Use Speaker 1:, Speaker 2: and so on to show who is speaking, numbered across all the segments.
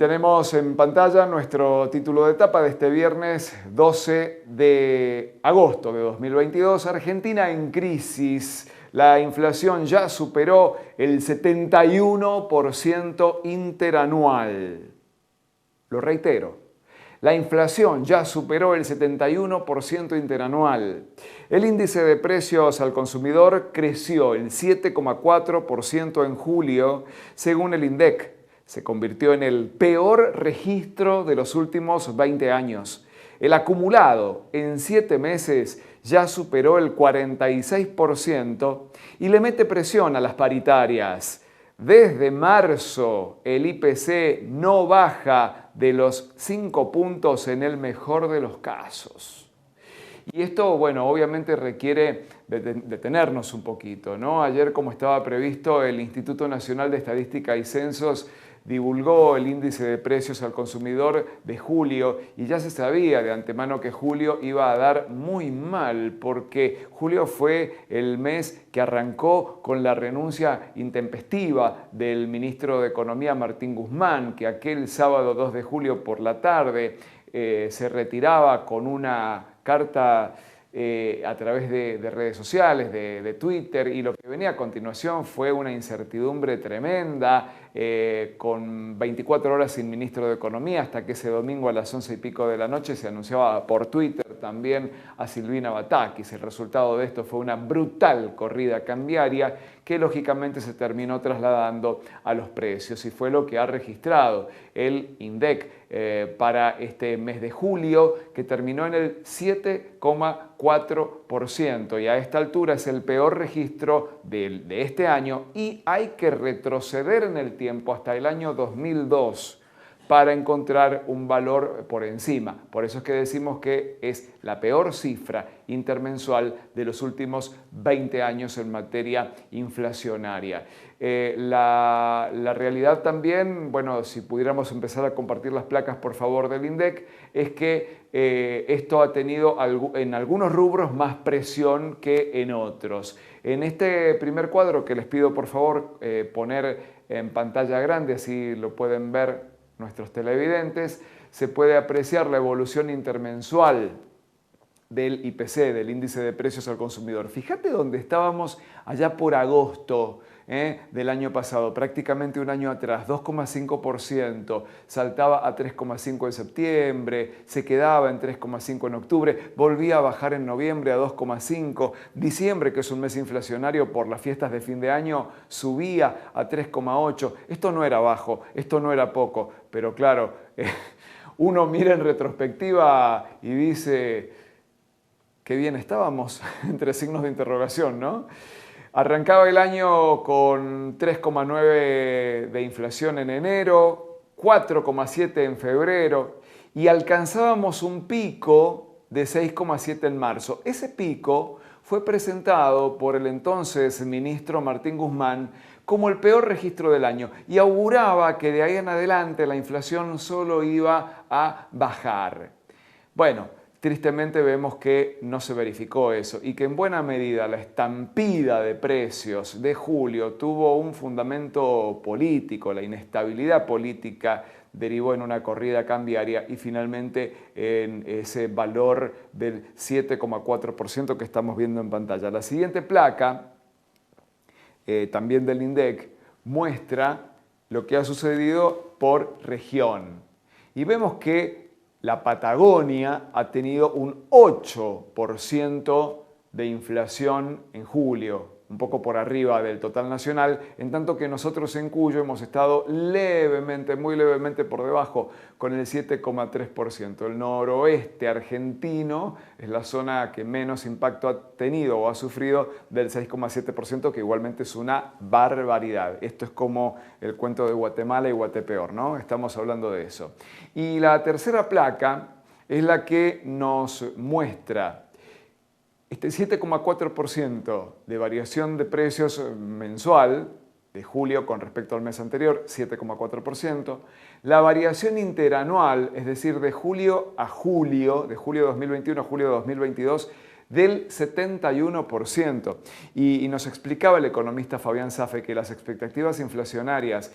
Speaker 1: tenemos en pantalla nuestro título de tapa de este viernes 12 de agosto de 2022. Argentina en crisis. La inflación ya superó el 71% interanual. Lo reitero. La inflación ya superó el 71% interanual. El índice de precios al consumidor creció el 7,4% en julio, según el INDEC. Se convirtió en el peor registro de los últimos 20 años. El acumulado en 7 meses ya superó el 46% y le mete presión a las paritarias. Desde marzo, el IPC no baja de los 5 puntos en el mejor de los casos. Y esto, bueno, obviamente requiere detenernos un poquito, ¿no? Ayer, como estaba previsto, el Instituto Nacional de Estadística y Censos divulgó el índice de precios al consumidor de julio y ya se sabía de antemano que julio iba a dar muy mal porque julio fue el mes que arrancó con la renuncia intempestiva del ministro de Economía Martín Guzmán, que aquel sábado 2 de julio por la tarde se retiraba con una carta a través de redes sociales, de Twitter, y lo que venía a continuación fue una incertidumbre tremenda, con 24 horas sin ministro de Economía, hasta que ese domingo a las 11 y pico de la noche se anunciaba por Twitter también a Silvina Batakis. El resultado de esto fue una brutal corrida cambiaria que lógicamente se terminó trasladando a los precios y fue lo que ha registrado el INDEC para este mes de julio, que terminó en el 7,4%, y a esta altura es el peor registro de este año, y hay que retroceder en el tiempo hasta el año 2002 para encontrar un valor por encima. Por eso es que decimos que es la peor cifra intermensual de los últimos 20 años en materia inflacionaria. La realidad también, bueno, si pudiéramos empezar a compartir las placas, por favor, del INDEC, es que esto ha tenido en algunos rubros más presión que en otros. En este primer cuadro, que les pido por favor poner en pantalla grande, así lo pueden ver nuestros televidentes, se puede apreciar la evolución intermensual del IPC, del índice de precios al consumidor. Fíjate dónde estábamos allá por agosto del año pasado, prácticamente un año atrás, 2,5%, saltaba a 3,5% en septiembre, se quedaba en 3,5% en octubre, volvía a bajar en noviembre a 2,5%, diciembre, que es un mes inflacionario por las fiestas de fin de año, subía a 3,8%. Esto no era bajo, esto no era poco, pero claro, uno mira en retrospectiva y dice, qué bien estábamos, entre signos de interrogación, ¿no? Arrancaba el año con 3,9% de inflación en enero, 4,7% en febrero y alcanzábamos un pico de 6,7% en marzo. Ese pico fue presentado por el entonces ministro Martín Guzmán como el peor registro del año y auguraba que de ahí en adelante la inflación solo iba a bajar. Bueno, tristemente vemos que no se verificó eso y que en buena medida la estampida de precios de julio tuvo un fundamento político. La inestabilidad política derivó en una corrida cambiaria y finalmente en ese valor del 7,4% que estamos viendo en pantalla. La siguiente placa, también del INDEC, muestra lo que ha sucedido por región. Y vemos que la Patagonia ha tenido un 8% de inflación en julio, un poco por arriba del total nacional, en tanto que nosotros en Cuyo hemos estado levemente, muy levemente por debajo, con el 7,3%. El noroeste argentino es la zona que menos impacto ha tenido o ha sufrido, del 6,7%, que igualmente es una barbaridad. Esto es como el cuento de Guatemala y Guatepeor, ¿no? Estamos hablando de eso. Y la tercera placa es la que nos muestra este 7,4% de variación de precios mensual de julio con respecto al mes anterior, 7,4%, La variación interanual, es decir, de julio a julio, de julio de 2021 a julio de 2022, del 71%. Y nos explicaba el economista Fabián Safe que las expectativas inflacionarias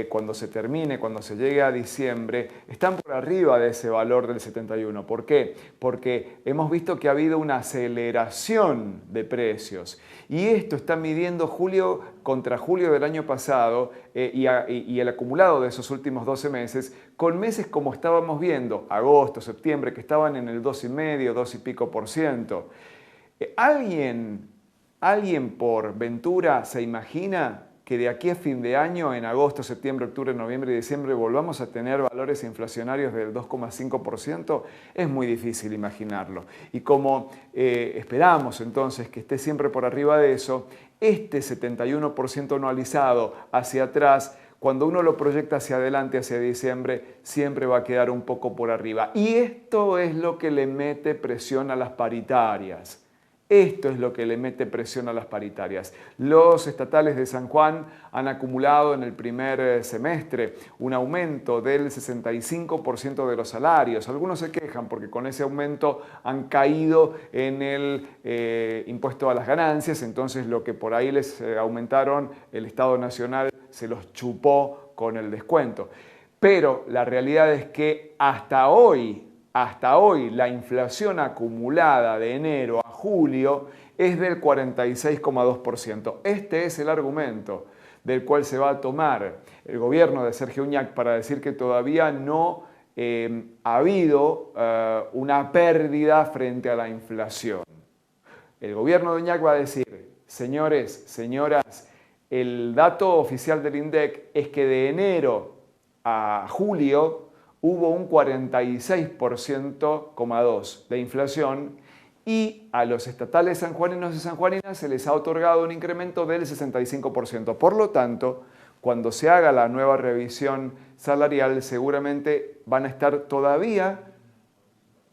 Speaker 1: cuando se termine, cuando se llegue a diciembre, están por arriba de ese valor del 71. ¿Por qué? Porque hemos visto que ha habido una aceleración de precios y esto está midiendo julio contra julio del año pasado y el acumulado de esos últimos 12 meses con meses como estábamos viendo, agosto, septiembre, que estaban en el 2,5, 2 y pico por ciento. ¿Alguien por ventura se imagina que de aquí a fin de año, en agosto, septiembre, octubre, noviembre y diciembre, volvamos a tener valores inflacionarios del 2,5%? Es muy difícil imaginarlo. Y como esperamos entonces que esté siempre por arriba de eso, este 71% anualizado hacia atrás, cuando uno lo proyecta hacia adelante, hacia diciembre, siempre va a quedar un poco por arriba. Y esto es lo que le mete presión a las paritarias. Esto es lo que le mete presión a las paritarias. Los estatales de San Juan han acumulado en el primer semestre un aumento del 65% de los salarios. Algunos se quejan porque con ese aumento han caído en el impuesto a las ganancias, entonces lo que por ahí les aumentaron, el Estado Nacional se los chupó con el descuento. Pero la realidad es que hasta hoy la inflación acumulada de enero a julio es del 46,2%. Este es el argumento del cual se va a tomar el gobierno de Sergio Uñac para decir que todavía no ha habido una pérdida frente a la inflación. El gobierno de Uñac va a decir, señores, señoras, el dato oficial del INDEC es que de enero a julio hubo un 46,2% de inflación y a los estatales sanjuaninos y sanjuaninas se les ha otorgado un incremento del 65%. Por lo tanto, cuando se haga la nueva revisión salarial, seguramente van a estar todavía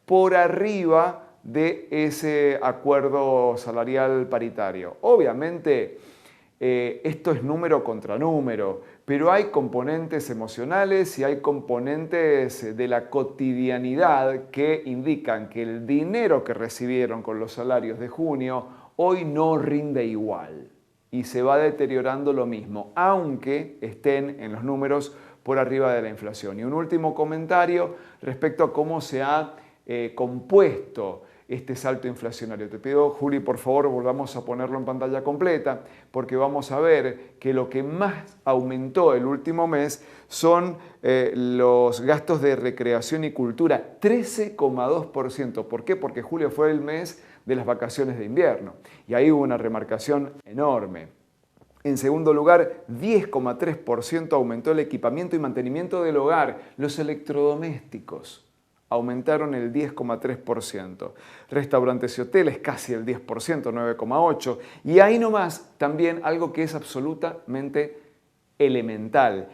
Speaker 1: por arriba de ese acuerdo salarial paritario. Obviamente, esto es número contra número, pero hay componentes emocionales y hay componentes de la cotidianidad que indican que el dinero que recibieron con los salarios de junio hoy no rinde igual y se va deteriorando lo mismo, aunque estén en los números por arriba de la inflación. Y un último comentario respecto a cómo se ha compuesto este salto inflacionario. Te pido, Juli, por favor, volvamos a ponerlo en pantalla completa, porque vamos a ver que lo que más aumentó el último mes son los gastos de recreación y cultura, 13,2%. ¿Por qué? Porque julio fue el mes de las vacaciones de invierno y ahí hubo una remarcación enorme. En segundo lugar, 10,3% aumentó el equipamiento y mantenimiento del hogar, los electrodomésticos. Aumentaron el 10,3%. Restaurantes y hoteles casi el 10%, 9,8%. Y ahí nomás también algo que es absolutamente elemental.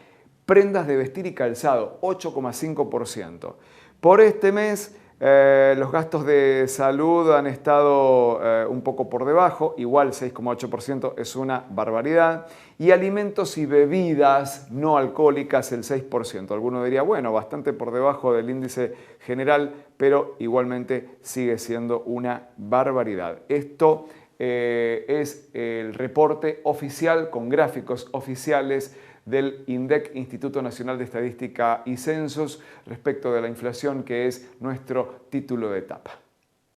Speaker 1: Prendas de vestir y calzado, 8,5%. Por este mes, los gastos de salud han estado un poco por debajo, igual 6,8% es una barbaridad. Y alimentos y bebidas no alcohólicas el 6%. Alguno diría, bueno, bastante por debajo del índice general, pero igualmente sigue siendo una barbaridad. Esto es el reporte oficial con gráficos oficiales del INDEC, Instituto Nacional de Estadística y Censos, respecto de la inflación, que es nuestro título de etapa.